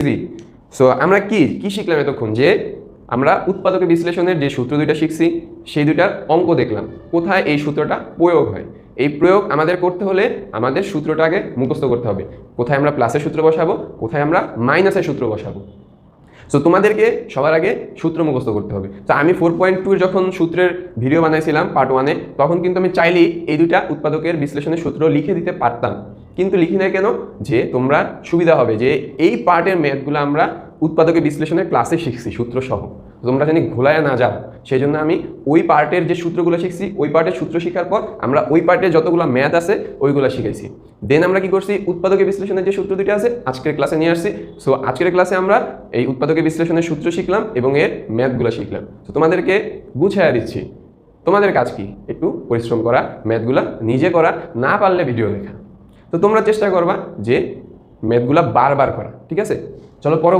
Easy. So আমরা কি কি শিখলাম এতক্ষণ, যে আমরা উৎপাদক বিশ্লেষণের যে সূত্র দুইটা শিখছি সেই দুইটার অঙ্ক দেখলাম, কোথায় এই সূত্রটা প্রয়োগ হয়। এই প্রয়োগ আমাদের করতে হলে আমাদের সূত্রটা আগে মুখস্থ করতে হবে, কোথায় আমরা প্লাসের সূত্র বসাবো, কোথায় আমরা মাইনাসের সূত্র বসাবো। সো তোমাদেরকে সবার আগে সূত্র মুখস্থ করতে হবে। তো আমি 4.2 যখন সূত্রের ভিডিও বানাইছিলাম পার্ট 1-এ, তখন কিন্তু আমি চাইলেই এই দুইটা উৎপাদকের বিশ্লেষণের সূত্র লিখে দিতে পারতাম, কিন্তু লিখি না কেন, যে তোমরা সুবিধা হবে যে এই পার্টের ম্যাথগুলো আমরা উৎপাদকের বিশ্লেষণের ক্লাসে শিখছি সূত্র সহ, তোমরা জানি ঘোলায় না যাও, সেই জন্য আমি ওই পার্টের যে সূত্রগুলো শিখছি ওই পার্টের সূত্র শেখার পর আমরা ওই পার্টের যতগুলো ম্যাথ আছে ওইগুলো শিখাইছি। দেন আমরা কি করছি, উৎপাদকের বিশ্লেষণের যে সূত্র দুটো আছে আজকের ক্লাসে নিয়ে আসছি। সো আজকের ক্লাসে আমরা এই উৎপাদকের বিশ্লেষণের সূত্র শিখলাম এবং এর ম্যাথগুলো শিখলাম। তো তোমাদেরকে গুছিয়ে দিচ্ছি, তোমাদের কাজ কি, একটু পরিশ্রম করা, ম্যাথগুলা নিজে করা, না পারলে ভিডিও দেখা। তো তোমরা চেষ্টা করবা যে ম্যাথগুলা বারবার করা, ঠিক আছে? চলো পরবর্তী